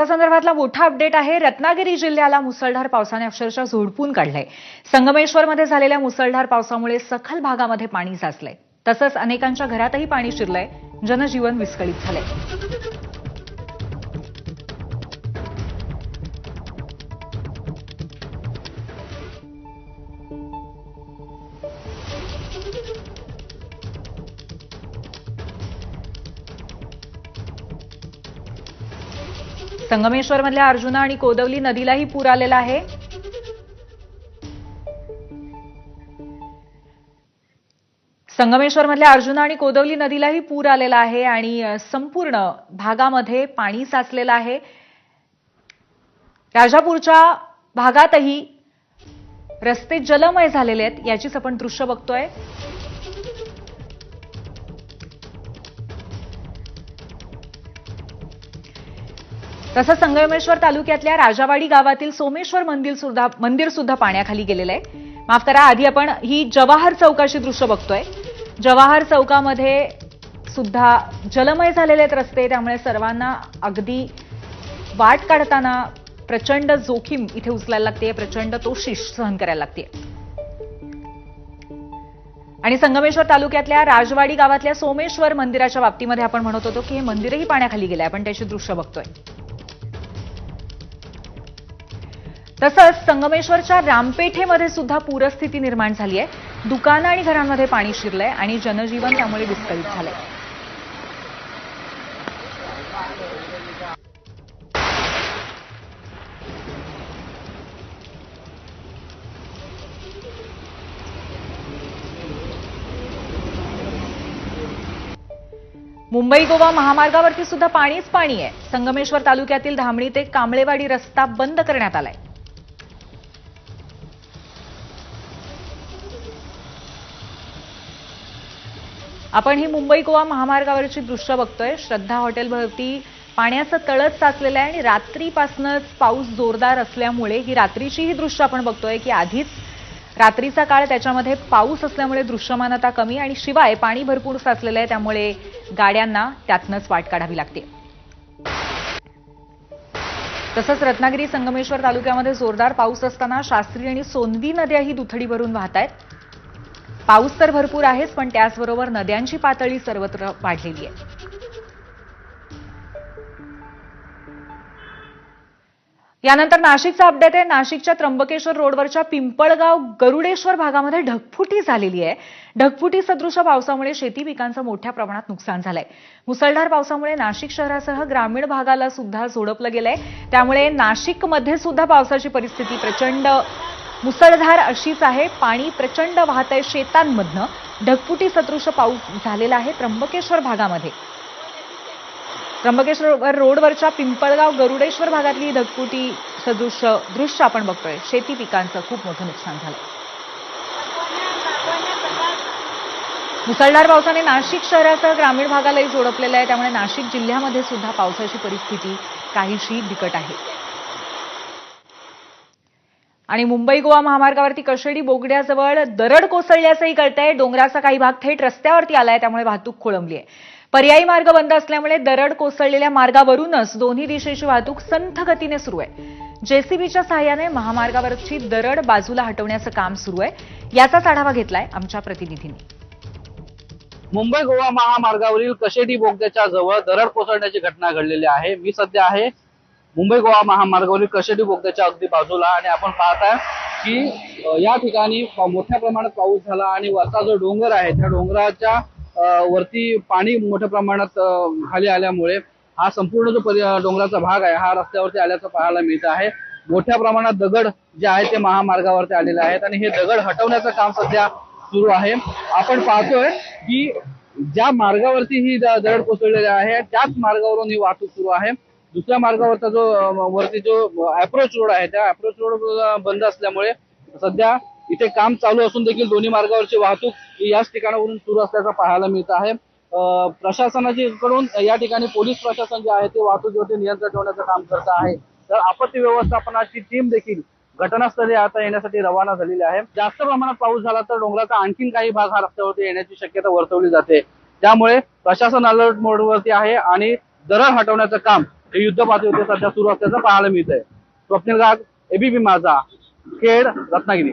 या संदर्भातला मोठा अपडेट आहे। रत्नागिरी जिल्ह्याला मुसळधार पावसाने अक्षरशः झोडपून काढलंय। संगमेश्वरमध्ये झालेल्या मुसळधार पावसामुळे सखल भागामध्ये पाणी साचलंय। तसंच अनेकांच्या घरातही पाणी शिरलंय। जनजीवन विस्कळीत झालंय। संगमेश्वरमधल्या अर्जुना आणि कोदवली नदीलाही पूर आलेला आहे। संगमेश्वरमधल्या अर्जुना आणि कोदवली नदीलाही पूर आलेला आहे आणि संपूर्ण भागामध्ये पाणी साचलेलं आहे। राजापूरच्या भागातही रस्ते जलमय झालेले आहेत। याचीच आपण दृश्य बघतोय। तसंच संगमेश्वर तालुक्यातल्या राजावाडी गावातील सोमेश्वर मंदिर सुद्धा पाण्याखाली गेलेलं आहे। माफ करा, आधी आपण ही जवाहर चौकाची दृश्य बघतोय। जवाहर चौकामध्ये सुद्धा जलमय झालेले आहेत रस्ते, त्यामुळे सर्वांना अगदी वाट काढताना प्रचंड जोखीम इथे उचलायला लागते, प्रचंड तोशिष सहन करायला लागते। आणि संगमेश्वर तालुक्यातल्या राजवाडी गावातल्या सोमेश्वर मंदिराच्या बाबतीमध्ये आपण म्हणत होतो की हे मंदिरही पाण्याखाली गेलंय। आपण त्याची दृश्य बघतोय। तसंच संगमेश्वरच्या रामपेठेमध्ये सुद्धा पूरस्थिती निर्माण झाली आहे। दुकानं आणि घरांमध्ये पाणी शिरलंय आणि जनजीवन त्यामुळे विस्कळीत झालंय। मुंबई गोवा महामार्गावरती सुद्धा पाणीच पाणी आहे। संगमेश्वर तालुक्यातील धामणी ते कांबळेवाडी रस्ता बंद करण्यात आलाय। आपण ही मुंबई गोवा महामार्गावरची दृश्य बघतोय। श्रद्धा हॉटेलभोवती पाण्याचं तळच साचलेलं आहे आणि रात्रीपासूनच पाऊस जोरदार असल्यामुळे ही रात्रीची ही दृश्य आपण बघतोय की आधीच रात्रीचा काळ, त्याच्यामध्ये पाऊस असल्यामुळे दृश्यमानता कमी आणि शिवाय पाणी भरपूर साचलेलं आहे, त्यामुळे गाड्यांना त्यातनंच वाट काढावी लागते। तसंच रत्नागिरी संगमेश्वर तालुक्यामध्ये जोरदार पाऊस असताना शास्त्री आणि सोनवी नद्याही दुथडी भरून वाहत आहेत। पाऊस तर भरपूर आहेच, पण त्याचबरोबर नद्यांची पातळी सर्वत्र वाढलेली आहे। यानंतर नाशिकचा अपडेट आहे। नाशिकच्या त्र्यंबकेश्वर रोडवरच्या पिंपळगाव गरुडेश्वर भागामध्ये ढगफुटी झालेली आहे। ढगफुटी सदृश पावसामुळे शेती पिकांचं मोठ्या प्रमाणात नुकसान झालंय। मुसळधार पावसामुळे नाशिक शहरासह ग्रामीण भागाला सुद्धा झोडपलं गेलंय, त्यामुळे नाशिकमध्ये सुद्धा पावसाची परिस्थिती प्रचंड मुसळधार अशीच आहे। पाणी प्रचंड वाहतंय शेतांमधनं। ढगफुटी सदृश पाऊस झालेला आहे त्र्यंबकेश्वर भागामध्ये। त्र्यंबकेश्वर रोडवरच्या पिंपळगाव गरुडेश्वर भागातली ढगफुटी सदृश दृश्य आपण बघतोय। शेती पिकांचं खूप मोठं नुकसान झालंय। मुसळधार पावसाने नाशिक शहरासह ग्रामीण भागालाही झोडपलेलं आहे, त्यामुळे नाशिक जिल्ह्यामध्ये सुद्धा पावसाची परिस्थिती काहीशी बिकट आहे। आणि मुंबई गोवा महामार्गावरती कशेडी बोगद्याजवळ दरड कोसळल्याचंही कळतंय। डोंगराचा काही भाग थेट रस्त्यावरती आलाय, त्यामुळे वाहतूक खोळंबली आहे। पर्यायी मार्ग बंद असल्यामुळे दरड कोसळलेल्या मार्गावरूनच दोन्ही दिशेची वाहतूक संथ गतीने सुरू आहे। जेसीबीच्या सहाय्याने महामार्गावरची दरड बाजूला हटवण्याचं काम सुरू आहे। याचाच आढावा घेतलाय आमच्या प्रतिनिधींनी। मुंबई गोवा महामार्गावरील कशेडी बोगद्याच्या जवळ दरड कोसळण्याची घटना घडलेली आहे। मी सध्या आहे मुंबई गोवा महामार्गावरील कशेडी बोगद्याच्या अगदी बाजूला आणि आपण पाहताय की या ठिकाणी मोठ्या प्रमाणात पाऊस झाला आणि वरचा जो डोंगर आहे त्या डोंगराच्या वरती पाणी मोठ्या प्रमाणात खाली आल्यामुळे हा संपूर्ण जो डोंगराचा भाग आहे हा रस्त्यावरती आल्याचं पाहायला मिळत आहे। मोठ्या प्रमाणात दगड जे आहेत ते महामार्गावरती आलेले आहेत आणि हे दगड हटवण्याचं काम सध्या सुरू आहे। आपण पाहतोय की ज्या मार्गावरती ही दरड कोसळलेली आहे त्याच मार्गावरून ही वाहतूक सुरू आहे। दुसऱ्या मार्गावरचा जो वरती जो अप्रोच रोड आहे त्या अप्रोच रोड बंद असल्यामुळे सध्या इथे काम चालू असून देखील दोन्ही मार्गावरची वाहतूक याच ठिकाणावरून सुरू असल्याचं पाहायला मिळत आहे। प्रशासनाकडून या ठिकाणी पोलीस प्रशासन जे आहे ते वाहतुकीवरती नियंत्रण ठेवण्याचं काम करत आहे। तर आपत्ती व्यवस्थापनाची टीम देखील घटनास्थळी आता येण्यासाठी रवाना झालेली आहे। जास्त प्रमाणात पाऊस झाला तर डोंगराचा आणखीन काही भाग हा रस्त्यावरती येण्याची शक्यता वर्तवली जाते, त्यामुळे प्रशासन अलर्ट मोडवरती आहे आणि दरड हटवण्याचं काम हे युद्ध पातळीवर सध्या सुरू असल्याचं पाहायला मिळतंय. स्वप्नील गाग, एबीपी माझा, खेड, रत्नागिरी.